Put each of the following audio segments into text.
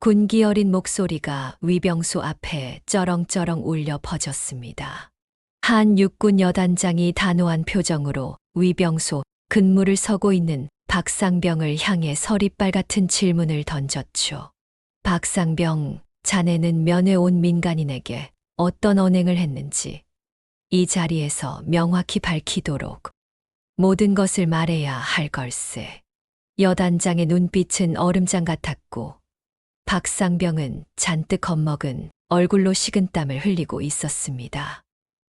군기 어린 목소리가 위병소 앞에 쩌렁쩌렁 울려 퍼졌습니다. 한 육군 여단장이 단호한 표정으로 위병소 근무를 서고 있는 박상병을 향해 서리빨 같은 질문을 던졌죠. 박상병, 자네는 면회 온 민간인에게 어떤 언행을 했는지 이 자리에서 명확히 밝히도록 모든 것을 말해야 할 걸세. 여단장의 눈빛은 얼음장 같았고 박상병은 잔뜩 겁먹은 얼굴로 식은땀을 흘리고 있었습니다.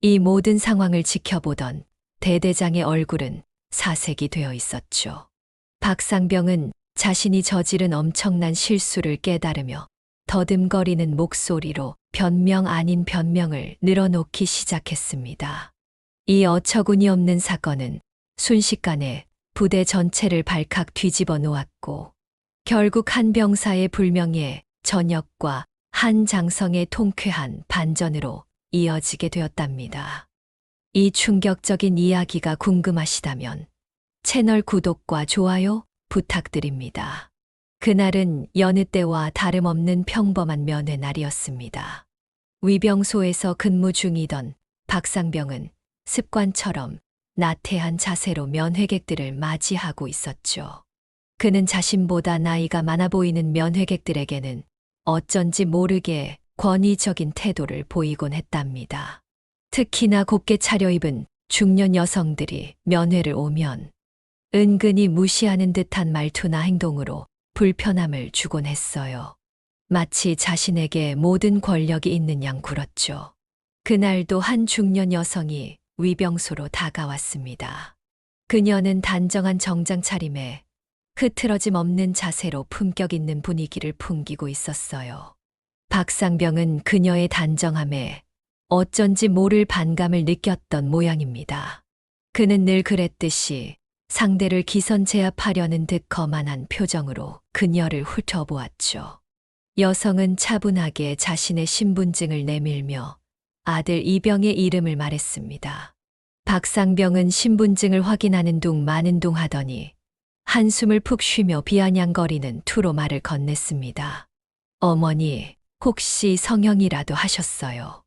이 모든 상황을 지켜보던 대대장의 얼굴은 사색이 되어 있었죠. 박상병은 자신이 저지른 엄청난 실수를 깨달으며 더듬거리는 목소리로 변명 아닌 변명을 늘어놓기 시작했습니다. 이 어처구니 없는 사건은 순식간에 부대 전체를 발칵 뒤집어 놓았고 결국 한 병사의 불명예 전역과 한 장성의 통쾌한 반전으로 이어지게 되었답니다. 이 충격적인 이야기가 궁금하시다면 채널 구독과 좋아요 부탁드립니다. 그날은 여느 때와 다름없는 평범한 면회 날이었습니다. 위병소에서 근무 중이던 박상병은 습관처럼 나태한 자세로 면회객들을 맞이하고 있었죠. 그는 자신보다 나이가 많아 보이는 면회객들에게는 어쩐지 모르게 권위적인 태도를 보이곤 했답니다. 특히나 곱게 차려입은 중년 여성들이 면회를 오면 은근히 무시하는 듯한 말투나 행동으로 불편함을 주곤 했어요. 마치 자신에게 모든 권력이 있는 양 굴었죠. 그날도 한 중년 여성이 위병소로 다가왔습니다. 그녀는 단정한 정장 차림에 흐트러짐 없는 자세로 품격 있는 분위기를 풍기고 있었어요. 박상병은 그녀의 단정함에 어쩐지 모를 반감을 느꼈던 모양입니다. 그는 늘 그랬듯이 상대를 기선 제압하려는 듯 거만한 표정으로 그녀를 훑어보았죠. 여성은 차분하게 자신의 신분증을 내밀며 아들 이병의 이름을 말했습니다. 박상병은 신분증을 확인하는 둥 마는 둥 하더니 한숨을 푹 쉬며 비아냥거리는 투로 말을 건넸습니다. 어머니, 혹시 성형이라도 하셨어요?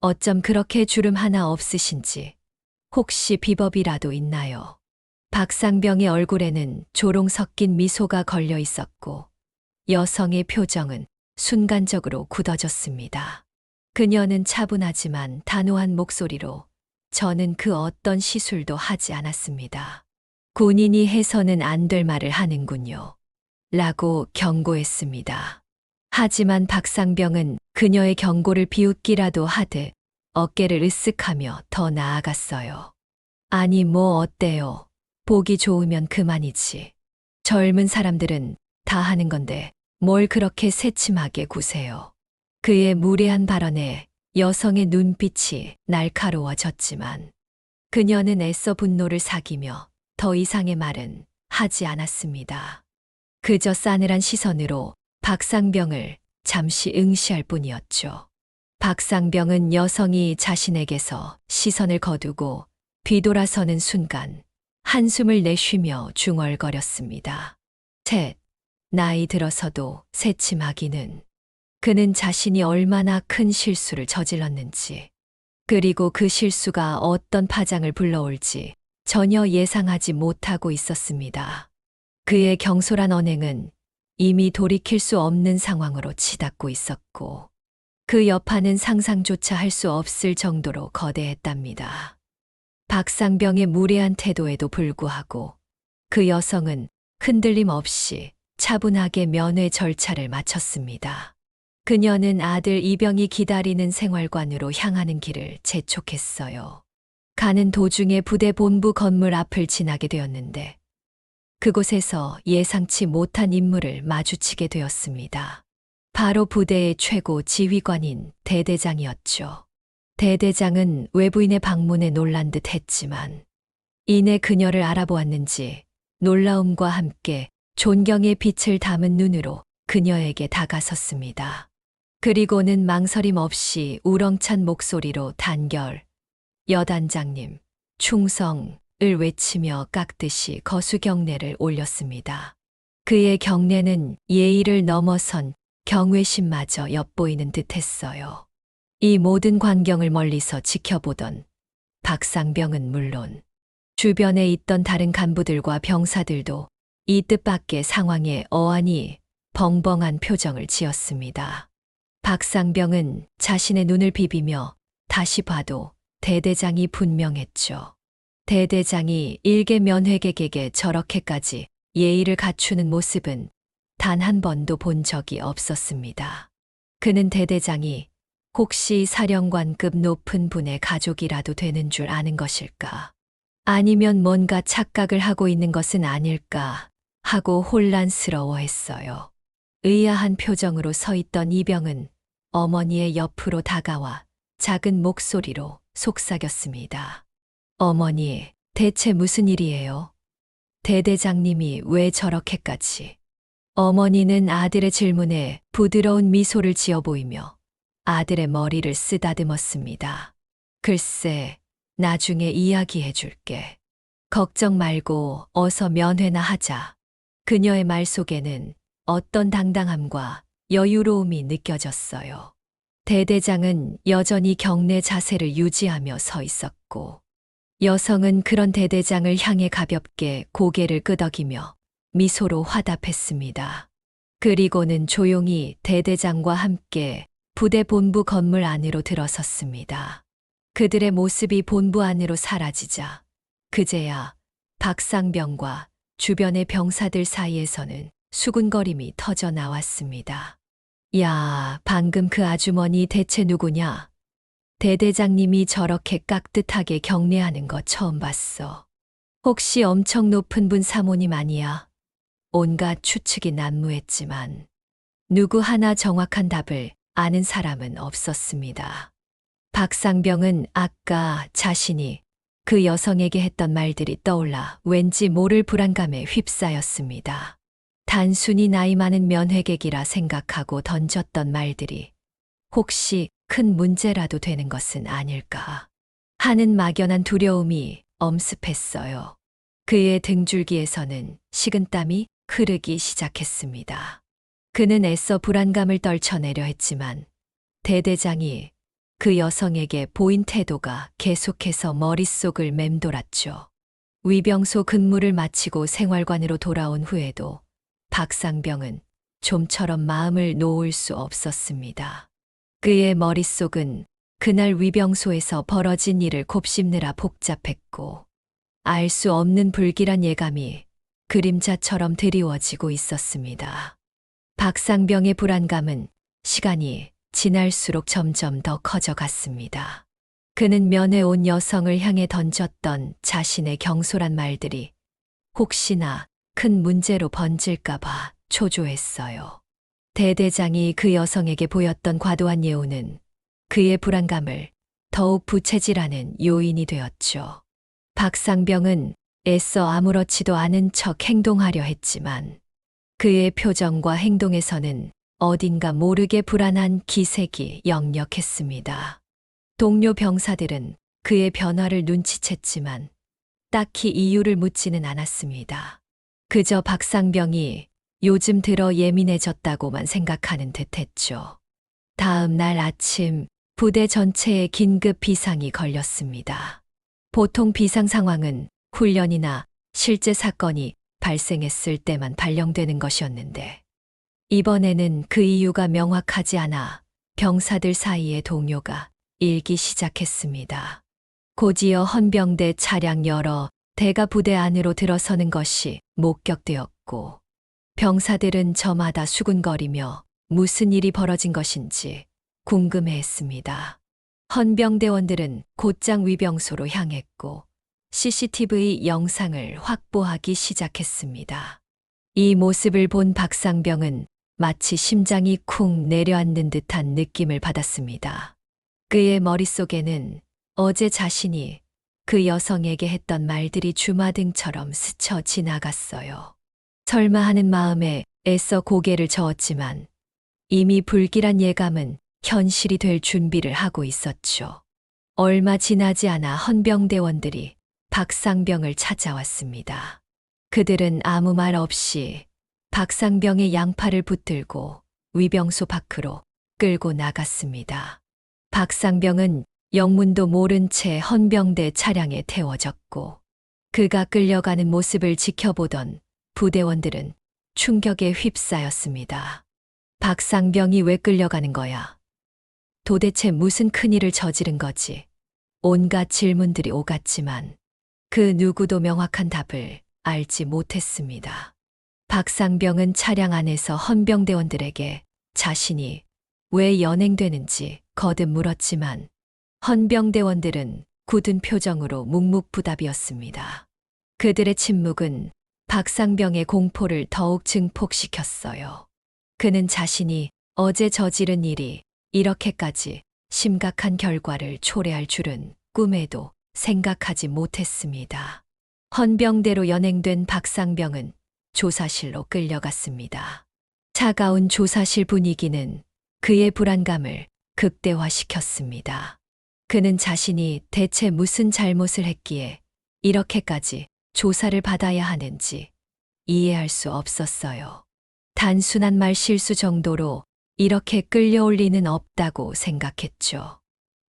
어쩜 그렇게 주름 하나 없으신지, 혹시 비법이라도 있나요? 박상병의 얼굴에는 조롱 섞인 미소가 걸려 있었고 여성의 표정은 순간적으로 굳어졌습니다. 그녀는 차분하지만 단호한 목소리로 저는 그 어떤 시술도 하지 않았습니다. 군인이 해서는 안 될 말을 하는군요. 라고 경고했습니다. 하지만 박상병은 그녀의 경고를 비웃기라도 하듯 어깨를 으쓱하며 더 나아갔어요. 아니 뭐 어때요? 보기 좋으면 그만이지. 젊은 사람들은 다 하는 건데 뭘 그렇게 새침하게 구세요. 그의 무례한 발언에 여성의 눈빛이 날카로워졌지만 그녀는 애써 분노를 사귀며 더 이상의 말은 하지 않았습니다. 그저 싸늘한 시선으로 박상병을 잠시 응시할 뿐이었죠. 박상병은 여성이 자신에게서 시선을 거두고 뒤돌아서는 순간 한숨을 내쉬며 중얼거렸습니다. 나이 들어서도 새침하기는. 그는 자신이 얼마나 큰 실수를 저질렀는지, 그리고 그 실수가 어떤 파장을 불러올지 전혀 예상하지 못하고 있었습니다. 그의 경솔한 언행은 이미 돌이킬 수 없는 상황으로 치닫고 있었고, 그 여파는 상상조차 할 수 없을 정도로 거대했답니다. 박상병의 무례한 태도에도 불구하고 그 여성은 흔들림 없이 차분하게 면회 절차를 마쳤습니다. 그녀는 아들 이병이 기다리는 생활관으로 향하는 길을 재촉했어요. 가는 도중에 부대 본부 건물 앞을 지나게 되었는데 그곳에서 예상치 못한 인물을 마주치게 되었습니다. 바로 부대의 최고 지휘관인 대대장이었죠. 대대장은 외부인의 방문에 놀란 듯 했지만 이내 그녀를 알아보았는지 놀라움과 함께 존경의 빛을 담은 눈으로 그녀에게 다가섰습니다. 그리고는 망설임 없이 우렁찬 목소리로 단결, 여단장님, 충성을 외치며 깎듯이 거수 경례를 올렸습니다. 그의 경례는 예의를 넘어선 경외심마저 엿보이는 듯했어요. 이 모든 광경을 멀리서 지켜보던 박상병은 물론 주변에 있던 다른 간부들과 병사들도 이 뜻밖의 상황에 어안이 벙벙한 표정을 지었습니다. 박상병은 자신의 눈을 비비며 다시 봐도 대대장이 분명했죠. 대대장이 일개 면회객에게 저렇게까지 예의를 갖추는 모습은 단 한 번도 본 적이 없었습니다. 그는 대대장이 혹시 사령관급 높은 분의 가족이라도 되는 줄 아는 것일까? 아니면 뭔가 착각을 하고 있는 것은 아닐까 하고 혼란스러워했어요. 의아한 표정으로 서 있던 이병은 어머니의 옆으로 다가와 작은 목소리로 속삭였습니다. 어머니, 대체 무슨 일이에요? 대대장님이 왜 저렇게까지? 어머니는 아들의 질문에 부드러운 미소를 지어 보이며 아들의 머리를 쓰다듬었습니다. 글쎄, 나중에 이야기해 줄게. 걱정 말고 어서 면회나 하자. 그녀의 말 속에는 어떤 당당함과 여유로움이 느껴졌어요. 대대장은 여전히 경례 자세를 유지하며 서 있었고, 여성은 그런 대대장을 향해 가볍게 고개를 끄덕이며 미소로 화답했습니다. 그리고는 조용히 대대장과 함께 부대 본부 건물 안으로 들어섰습니다. 그들의 모습이 본부 안으로 사라지자 그제야 박상병과 주변의 병사들 사이에서는 수군거림이 터져 나왔습니다. 야, 방금 그 아주머니 대체 누구냐? 대대장님이 저렇게 깍듯하게 경례하는 거 처음 봤어. 혹시 엄청 높은 분 사모님 아니야? 온갖 추측이 난무했지만 누구 하나 정확한 답을 아는 사람은 없었습니다. 박상병은 아까 자신이 그 여성에게 했던 말들이 떠올라 왠지 모를 불안감에 휩싸였습니다. 단순히 나이 많은 면회객이라 생각하고 던졌던 말들이 혹시 큰 문제라도 되는 것은 아닐까 하는 막연한 두려움이 엄습했어요. 그의 등줄기에서는 식은땀이 흐르기 시작했습니다. 그는 애써 불안감을 떨쳐내려 했지만 대대장이 그 여성에게 보인 태도가 계속해서 머릿속을 맴돌았죠. 위병소 근무를 마치고 생활관으로 돌아온 후에도 박상병은 좀처럼 마음을 놓을 수 없었습니다. 그의 머릿속은 그날 위병소에서 벌어진 일을 곱씹느라 복잡했고 알 수 없는 불길한 예감이 그림자처럼 드리워지고 있었습니다. 박상병의 불안감은 시간이 지날수록 점점 더 커져갔습니다. 그는 면회 온 여성을 향해 던졌던 자신의 경솔한 말들이 혹시나 큰 문제로 번질까봐 초조했어요. 대대장이 그 여성에게 보였던 과도한 예우는 그의 불안감을 더욱 부채질하는 요인이 되었죠. 박상병은 애써 아무렇지도 않은 척 행동하려 했지만 그의 표정과 행동에서는 어딘가 모르게 불안한 기색이 역력했습니다. 동료 병사들은 그의 변화를 눈치챘지만 딱히 이유를 묻지는 않았습니다. 그저 박상병이 요즘 들어 예민해졌다고만 생각하는 듯했죠. 다음 날 아침 부대 전체에 긴급 비상이 걸렸습니다. 보통 비상 상황은 훈련이나 실제 사건이 발생했을 때만 발령되는 것이었는데 이번에는 그 이유가 명확하지 않아 병사들 사이의 동요가 일기 시작했습니다. 곧이어 헌병대 차량 여러 대가 부대 안으로 들어서는 것이 목격되었고 병사들은 저마다 수군거리며 무슨 일이 벌어진 것인지 궁금해했습니다. 헌병대원들은 곧장 위병소로 향했고 CCTV 영상을 확보하기 시작했습니다. 이 모습을 본 박상병은 마치 심장이 쿵 내려앉는 듯한 느낌을 받았습니다. 그의 머릿속에는 어제 자신이 그 여성에게 했던 말들이 주마등처럼 스쳐 지나갔어요. 설마 하는 마음에 애써 고개를 저었지만 이미 불길한 예감은 현실이 될 준비를 하고 있었죠. 얼마 지나지 않아 헌병대원들이 박상병을 찾아왔습니다. 그들은 아무 말 없이 박상병의 양팔을 붙들고 위병소 밖으로 끌고 나갔습니다. 박상병은 영문도 모른 채 헌병대 차량에 태워졌고 그가 끌려가는 모습을 지켜보던 부대원들은 충격에 휩싸였습니다. 박상병이 왜 끌려가는 거야? 도대체 무슨 큰일을 저지른 거지? 온갖 질문들이 오갔지만 그 누구도 명확한 답을 알지 못했습니다. 박상병은 차량 안에서 헌병대원들에게 자신이 왜 연행되는지 거듭 물었지만 헌병대원들은 굳은 표정으로 묵묵부답이었습니다. 그들의 침묵은 박상병의 공포를 더욱 증폭시켰어요. 그는 자신이 어제 저지른 일이 이렇게까지 심각한 결과를 초래할 줄은 꿈에도 생각하지 못했습니다. 헌병대로 연행된 박상병은 조사실로 끌려갔습니다. 차가운 조사실 분위기는 그의 불안감을 극대화시켰습니다. 그는 자신이 대체 무슨 잘못을 했기에 이렇게까지 조사를 받아야 하는지 이해할 수 없었어요. 단순한 말 실수 정도로 이렇게 끌려올 리는 없다고 생각했죠.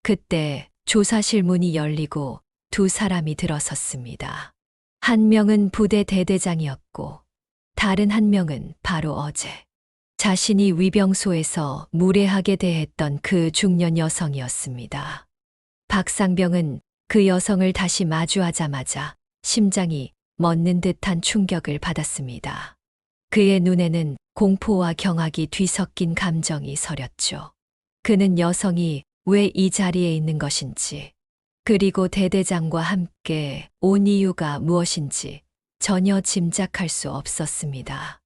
그때 조사실 문이 열리고 두 사람이 들어섰습니다. 한 명은 부대 대대장이었고 다른 한 명은 바로 어제 자신이 위병소에서 무례하게 대했던 그 중년 여성이었습니다. 박상병은 그 여성을 다시 마주하자마자 심장이 멎는 듯한 충격을 받았습니다. 그의 눈에는 공포와 경악이 뒤섞인 감정이 서렸죠. 그는 여성이 왜 이 자리에 있는 것인지, 그리고 대대장과 함께 온 이유가 무엇인지 전혀 짐작할 수 없었습니다.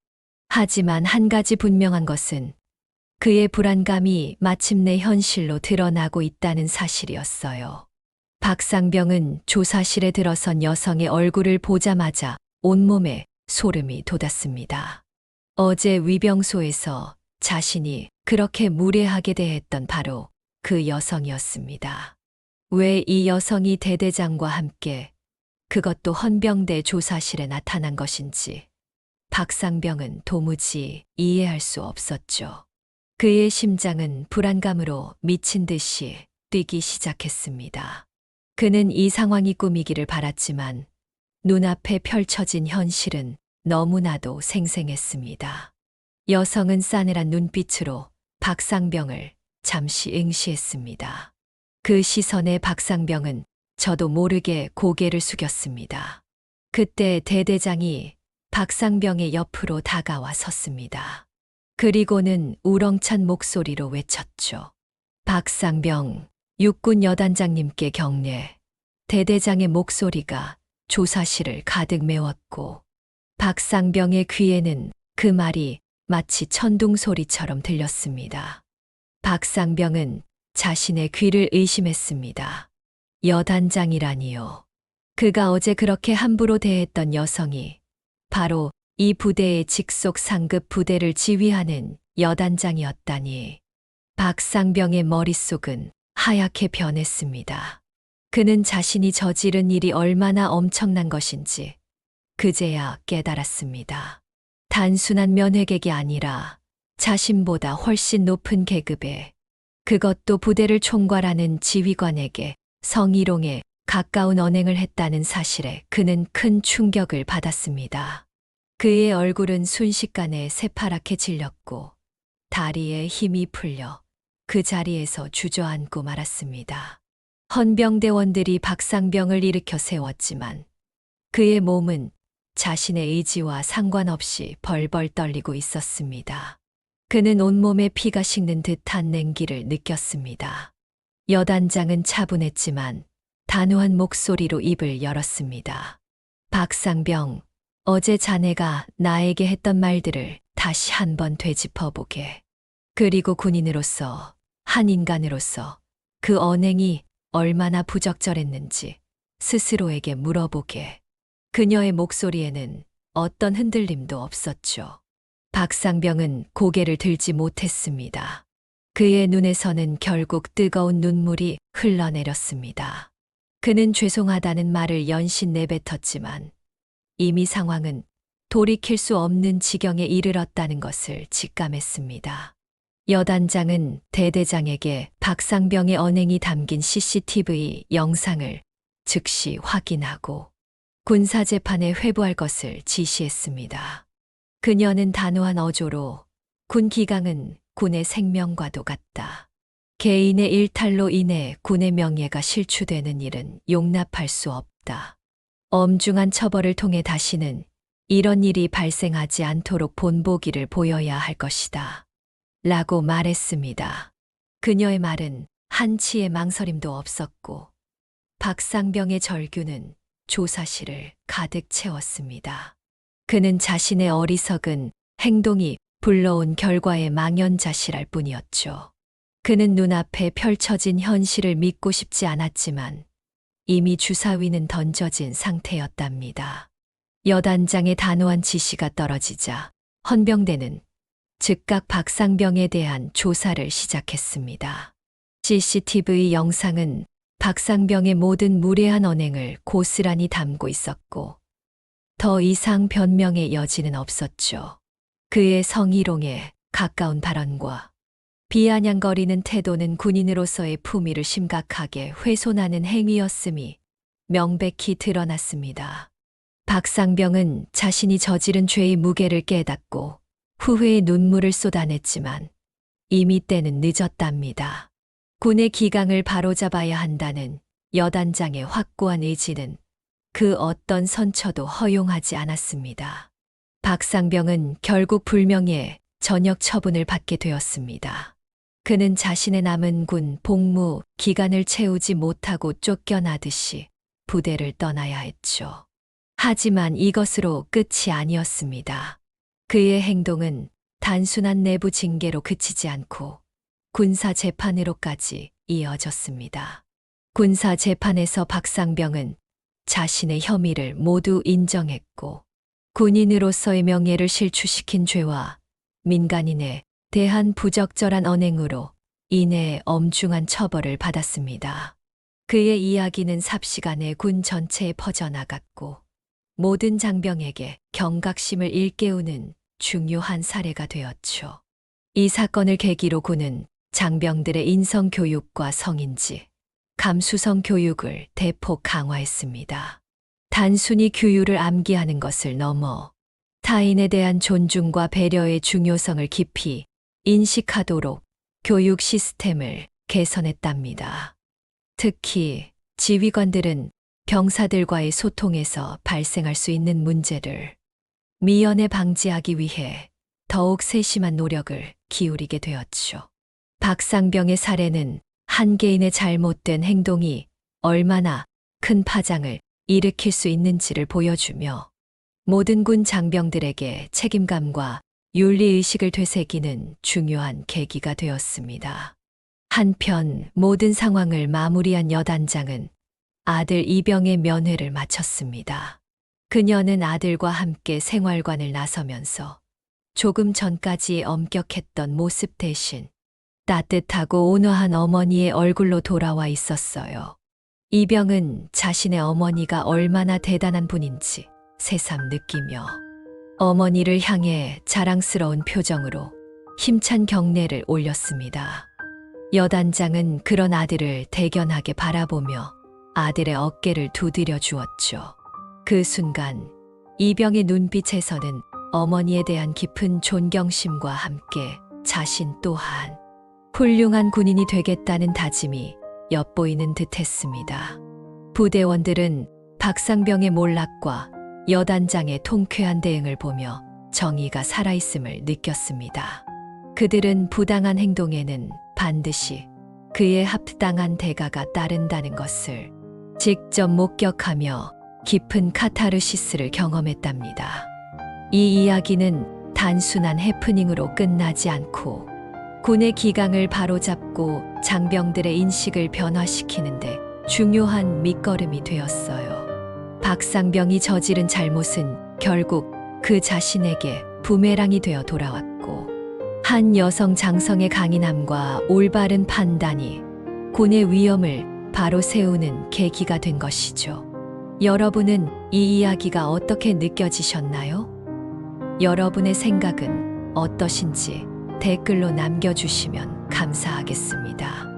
하지만 한 가지 분명한 것은 그의 불안감이 마침내 현실로 드러나고 있다는 사실이었어요. 박상병은 조사실에 들어선 여성의 얼굴을 보자마자 온몸에 소름이 돋았습니다. 어제 위병소에서 자신이 그렇게 무례하게 대했던 바로 그 여성이었습니다. 왜 이 여성이 대대장과 함께 그것도 헌병대 조사실에 나타난 것인지 박상병은 도무지 이해할 수 없었죠. 그의 심장은 불안감으로 미친 듯이 뛰기 시작했습니다. 그는 이 상황이 꿈이기를 바랐지만 눈앞에 펼쳐진 현실은 너무나도 생생했습니다. 여성은 싸늘한 눈빛으로 박상병을 잠시 응시했습니다. 그 시선에 박상병은 저도 모르게 고개를 숙였습니다. 그때 대대장이 박상병의 옆으로 다가와 섰습니다. 그리고는 우렁찬 목소리로 외쳤죠. 박상병, 육군 여단장님께 경례. 대대장의 목소리가 조사실을 가득 메웠고 박상병의 귀에는 그 말이 마치 천둥 소리처럼 들렸습니다. 박상병은 자신의 귀를 의심했습니다. 여단장이라니요. 그가 어제 그렇게 함부로 대했던 여성이 바로 이 부대의 직속 상급 부대를 지휘하는 여단장이었다니. 박상병의 머릿속은 하얗게 변했습니다. 그는 자신이 저지른 일이 얼마나 엄청난 것인지 그제야 깨달았습니다. 단순한 면회객이 아니라 자신보다 훨씬 높은 계급에, 그것도 부대를 총괄하는 지휘관에게 성희롱에 가까운 언행을 했다는 사실에 그는 큰 충격을 받았습니다. 그의 얼굴은 순식간에 새파랗게 질렸고 다리에 힘이 풀려 그 자리에서 주저앉고 말았습니다. 헌병대원들이 박상병을 일으켜 세웠지만 그의 몸은 자신의 의지와 상관없이 벌벌 떨리고 있었습니다. 그는 온몸에 피가 식는 듯한 냉기를 느꼈습니다. 여단장은 차분했지만 단호한 목소리로 입을 열었습니다. 박상병, 어제 자네가 나에게 했던 말들을 다시 한번 되짚어보게. 그리고 군인으로서, 한 인간으로서 그 언행이 얼마나 부적절했는지 스스로에게 물어보게. 그녀의 목소리에는 어떤 흔들림도 없었죠. 박상병은 고개를 들지 못했습니다. 그의 눈에서는 결국 뜨거운 눈물이 흘러내렸습니다. 그는 죄송하다는 말을 연신 내뱉었지만 이미 상황은 돌이킬 수 없는 지경에 이르렀다는 것을 직감했습니다. 여단장은 대대장에게 박상병의 언행이 담긴 CCTV 영상을 즉시 확인하고 군사재판에 회부할 것을 지시했습니다. 그녀는 단호한 어조로 군 기강은 군의 생명과도 같다. 개인의 일탈로 인해 군의 명예가 실추되는 일은 용납할 수 없다. 엄중한 처벌을 통해 다시는 이런 일이 발생하지 않도록 본보기를 보여야 할 것이다. 라고 말했습니다. 그녀의 말은 한치의 망설임도 없었고 박상병의 절규는 조사실을 가득 채웠습니다. 그는 자신의 어리석은 행동이 불러온 결과에 망연자실할 뿐이었죠. 그는 눈앞에 펼쳐진 현실을 믿고 싶지 않았지만 이미 주사위는 던져진 상태였답니다. 여단장의 단호한 지시가 떨어지자 헌병대는 즉각 박상병에 대한 조사를 시작했습니다. CCTV 영상은 박상병의 모든 무례한 언행을 고스란히 담고 있었고 더 이상 변명의 여지는 없었죠. 그의 성희롱에 가까운 발언과 비아냥거리는 태도는 군인으로서의 품위를 심각하게 훼손하는 행위였음이 명백히 드러났습니다. 박상병은 자신이 저지른 죄의 무게를 깨닫고 후회의 눈물을 쏟아냈지만 이미 때는 늦었답니다. 군의 기강을 바로잡아야 한다는 여단장의 확고한 의지는 그 어떤 선처도 허용하지 않았습니다. 박상병은 결국 불명예 전역 처분을 받게 되었습니다. 그는 자신의 남은 군 복무 기간을 채우지 못하고 쫓겨나듯이 부대를 떠나야 했죠. 하지만 이것으로 끝이 아니었습니다. 그의 행동은 단순한 내부 징계로 그치지 않고 군사 재판으로까지 이어졌습니다. 군사 재판에서 박상병은 자신의 혐의를 모두 인정했고 군인으로서의 명예를 실추시킨 죄와 민간인에 대한 부적절한 언행으로 인해 엄중한 처벌을 받았습니다. 그의 이야기는 삽시간에 군 전체에 퍼져나갔고 모든 장병에게 경각심을 일깨우는 중요한 사례가 되었죠. 이 사건을 계기로 군은 장병들의 인성교육과 성인지, 감수성 교육을 대폭 강화했습니다. 단순히 규율을 암기하는 것을 넘어 타인에 대한 존중과 배려의 중요성을 깊이 인식하도록 교육 시스템을 개선했답니다. 특히 지휘관들은 병사들과의 소통에서 발생할 수 있는 문제를 미연에 방지하기 위해 더욱 세심한 노력을 기울이게 되었죠. 박상병의 사례는 한 개인의 잘못된 행동이 얼마나 큰 파장을 일으킬 수 있는지를 보여주며 모든 군 장병들에게 책임감과 윤리의식을 되새기는 중요한 계기가 되었습니다. 한편 모든 상황을 마무리한 여단장은 아들 이병의 면회를 마쳤습니다. 그녀는 아들과 함께 생활관을 나서면서 조금 전까지 엄격했던 모습 대신 따뜻하고 온화한 어머니의 얼굴로 돌아와 있었어요. 이병은 자신의 어머니가 얼마나 대단한 분인지 새삼 느끼며 어머니를 향해 자랑스러운 표정으로 힘찬 경례를 올렸습니다. 여단장은 그런 아들을 대견하게 바라보며 아들의 어깨를 두드려 주었죠. 그 순간 이병의 눈빛에서는 어머니에 대한 깊은 존경심과 함께 자신 또한 훌륭한 군인이 되겠다는 다짐이 엿보이는 듯했습니다. 부대원들은 박상병의 몰락과 여단장의 통쾌한 대응을 보며 정의가 살아있음을 느꼈습니다. 그들은 부당한 행동에는 반드시 그에 합당한 대가가 따른다는 것을 직접 목격하며 깊은 카타르시스를 경험했답니다. 이 이야기는 단순한 해프닝으로 끝나지 않고 군의 기강을 바로잡고 장병들의 인식을 변화시키는데 중요한 밑거름이 되었어요. 박상병이 저지른 잘못은 결국 그 자신에게 부메랑이 되어 돌아왔고 한 여성 장성의 강인함과 올바른 판단이 군의 위험을 바로 세우는 계기가 된 것이죠. 여러분은 이 이야기가 어떻게 느껴지셨나요? 여러분의 생각은 어떠신지 댓글로 남겨주시면 감사하겠습니다.